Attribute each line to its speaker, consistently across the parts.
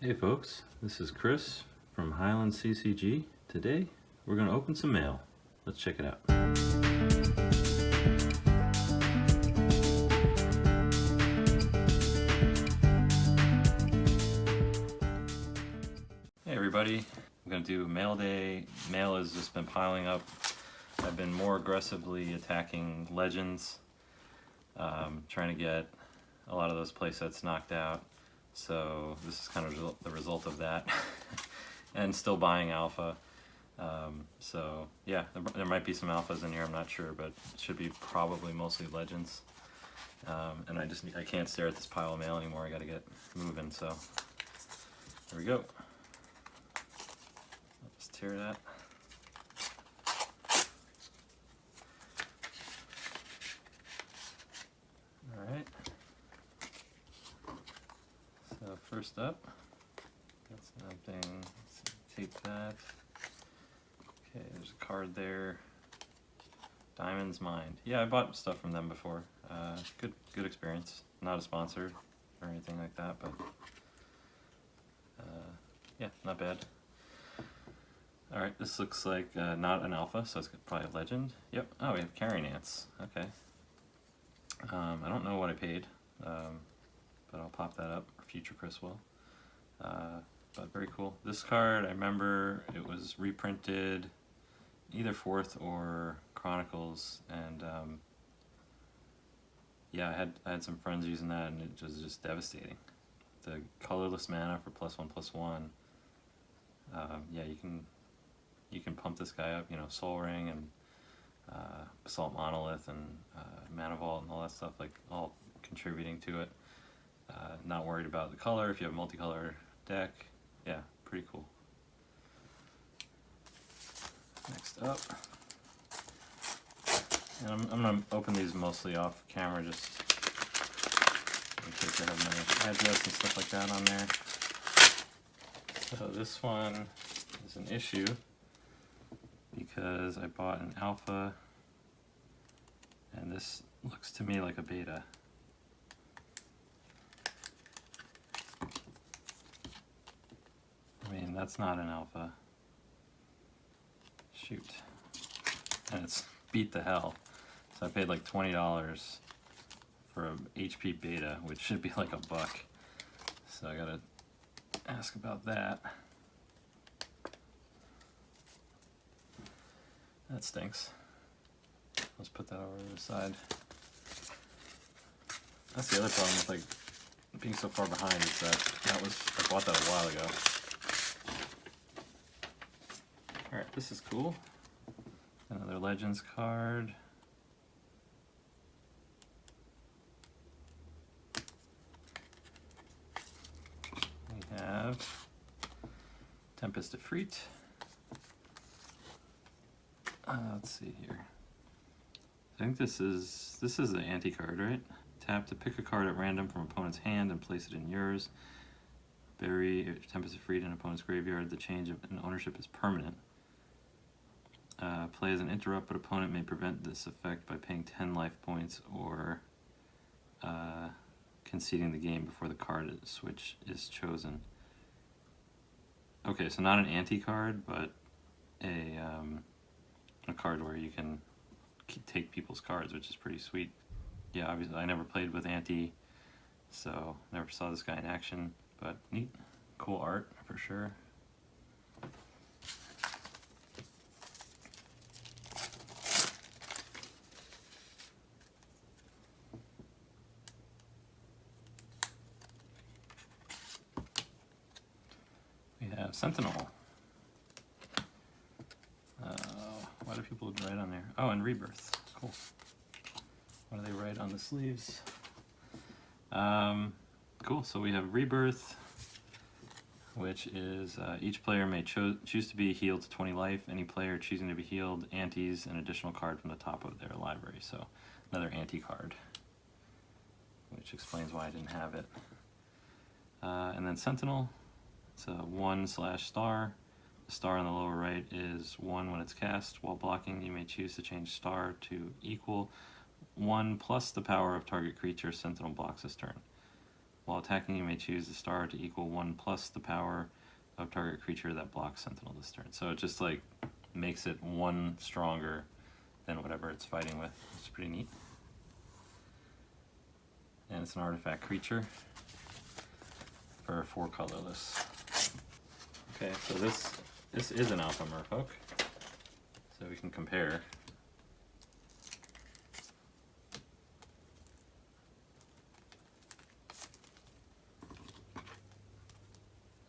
Speaker 1: Hey folks, this is Chris from Highland CCG. Today we're going to open some mail. Let's check it out. Hey everybody, I'm going to do mail day. Mail has just been piling up. I've been more aggressively attacking Legends, trying to get a lot of those playsets knocked out. So this is kind of the result of that. And still buying Alpha. So yeah, there might be some Alphas in here, I'm not sure, but it should be probably mostly Legends. And I can't stare at this pile of mail anymore, I gotta get moving, so here we go. I'll just tear that. Alright. So first up, got something, let's tape that. Okay, there's a card there. Diamond's Mind. Yeah, I bought stuff from them before. Good experience. Not a sponsor or anything like that, but yeah, not bad. Alright, this looks like not an alpha, so it's probably a legend. Yep. Oh, we have Carrying Ants. Okay. I don't know what I paid, but I'll pop that up, or future Chris will. But very cool. This card, I remember it was reprinted either 4th or Chronicles, and yeah, I had some friends using that, and it was just devastating. The colorless mana for +1/+1. Yeah, you can pump this guy up. You know, Soul Ring and Basalt Monolith and Mana Vault and all that stuff, like all contributing to it. Not worried about the color if you have a multicolor deck. Yeah, pretty cool. Next up, and I'm going to open these mostly off camera just in case I have my address and stuff like that on there. So this one is an issue because I bought an alpha and this looks to me like a beta. I mean, that's not an alpha. Shoot. And it's beat the hell. So I paid like $20 for a HP beta, which should be like $1. So I gotta ask about that. That stinks. Let's put that over to the side. That's the other problem with like being so far behind, is that I bought that a while ago. Alright, this is cool. Another Legends card. We have Tempest Efreet. Let's see here. I think this is the anti-card, right? Tap to pick a card at random from opponent's hand and place it in yours. Bury Tempest Efreet in opponent's graveyard. The change in ownership is permanent. Play as an interrupt, but opponent may prevent this effect by paying 10 life points or conceding the game before the card switch is chosen. Okay, so not an anti-card, but a card where you can take people's cards, which is pretty sweet. Yeah, obviously I never played with anti, so never saw this guy in action, but neat. Cool art for sure. We have Sentinel. Why do people write on there? Oh, and Rebirth. Cool. What do they write on the sleeves? Cool, so we have Rebirth, which is each player may choose to be healed to 20 life. Any player choosing to be healed antis an additional card from the top of their library. So another anti card, which explains why I didn't have it. And then Sentinel, it's a 1/star. The star on the lower right is 1 when it's cast. While blocking, you may choose to change star to equal 1 plus the power of target creature Sentinel blocks this turn. While attacking, you may choose the star to equal 1 plus the power of target creature that blocks Sentinel this turn. So it just like makes it 1 stronger than whatever it's fighting with. It's pretty neat. And it's an artifact creature for 4 colorless. Okay, so this is an Alpha Merfolk, so we can compare.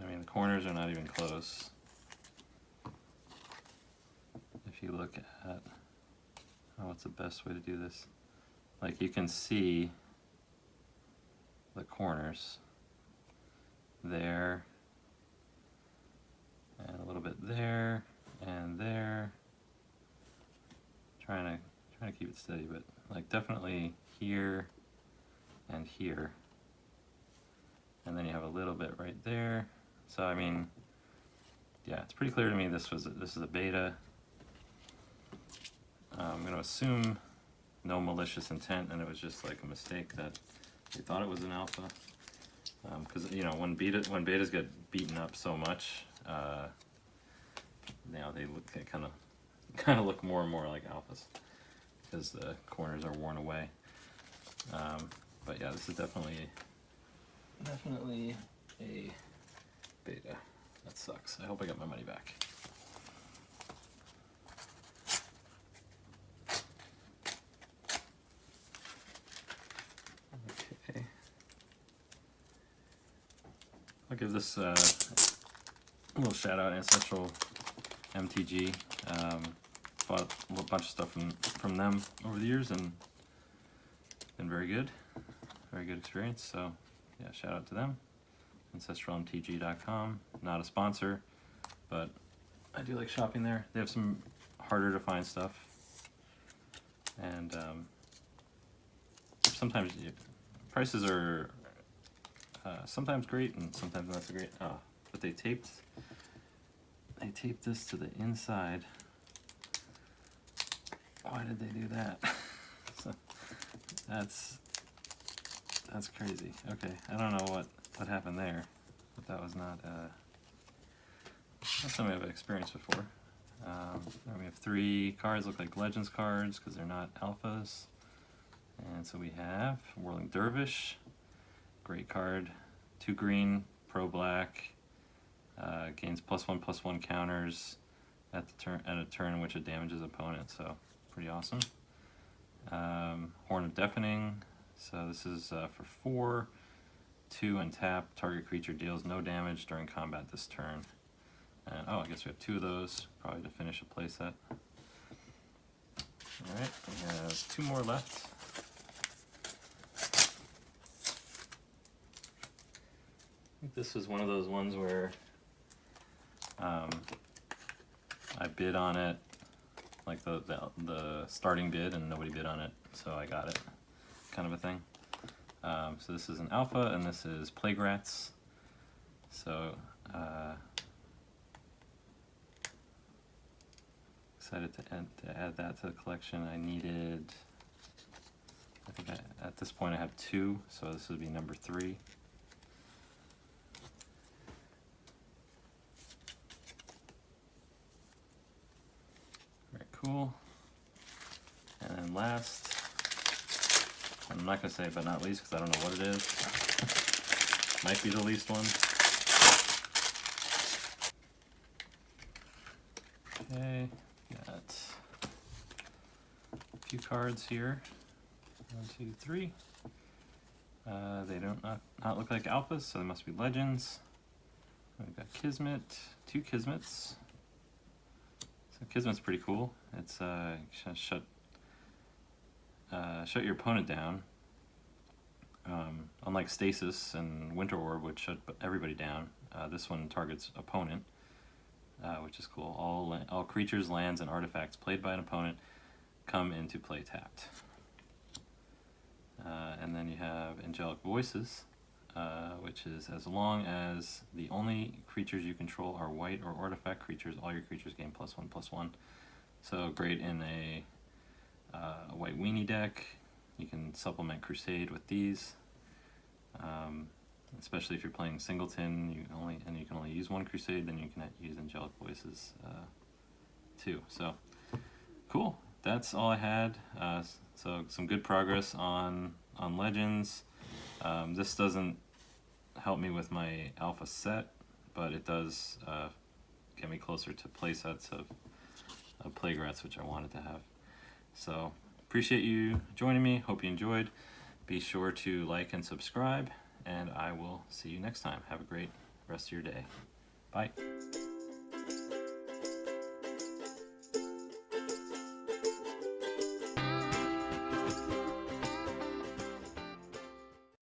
Speaker 1: I mean, the corners are not even close. If you look at, oh, what's the best way to do this? Like, you can see the corners there, and a little bit there, and there. Trying to keep it steady, but like definitely here and here, and then you have a little bit right there. So I mean, yeah, it's pretty clear to me this is a beta. I'm going to assume no malicious intent, and it was just like a mistake that they thought it was an alpha. Because you know, when betas get beaten up so much, now they kind of look more and more like alphas because the corners are worn away. But yeah, this is definitely a beta. That sucks. I hope I got my money back. Okay. I'll give this a little shout out, Ancestral MTG. Bought a bunch of stuff from them over the years and been very good experience. So yeah, shout out to them. AncestralMTG.com. Not a sponsor, but I do like shopping there. They have some harder to find stuff, and sometimes prices are sometimes great and sometimes not so great. But they taped this to the inside. Why did they do that? So that's crazy. Okay, I don't know what happened there, but that was not something I've experienced before. We have 3 cards, look like Legends cards because they're not alphas. And so we have Whirling Dervish, great card, 2 green, pro black, gains +1/+1 counters at a turn in which it damages opponent. So pretty awesome. Horn of Deafening. So this is for 4, 2 and tap. Target creature deals no damage during combat this turn. And I guess we have 2 of those, probably to finish a playset. Alright, we have 2 more left. I think this is one of those ones where I bid on it, like the starting bid, and nobody bid on it, so I got it, kind of a thing. So this is an alpha, and this is Plague Rats. So excited to add that to the collection. I think at this point I have 2, so this would be number 3. Very cool. And then last, I'm not going to say but not least because I don't know what it is. Might be the least one. Okay, got a few cards here. 1, 2, 3. They don't not look like alphas, so they must be legends. We've got Kismet, 2 Kismets. So Kismet's pretty cool. It's shut your opponent down. Unlike Stasis and Winter Orb, which shut everybody down, this one targets opponent, which is cool. All creatures, lands, and artifacts played by an opponent come into play tapped. And then you have Angelic Voices, which is as long as the only creatures you control are white or artifact creatures, all your creatures gain +1/+1. So great in a white weenie deck. You can supplement Crusade with these. especially if you're playing singleton, you can only use one crusade, then you can use angelic voices too. So cool. That's all I had. So some good progress on legends. This doesn't help me with my alpha set, but it does get me closer to play sets of Plague Rats, which I wanted to have. So appreciate you joining me. Hope you enjoyed. Be sure to like and subscribe, and I will see you next time. Have a great rest of your day. Bye.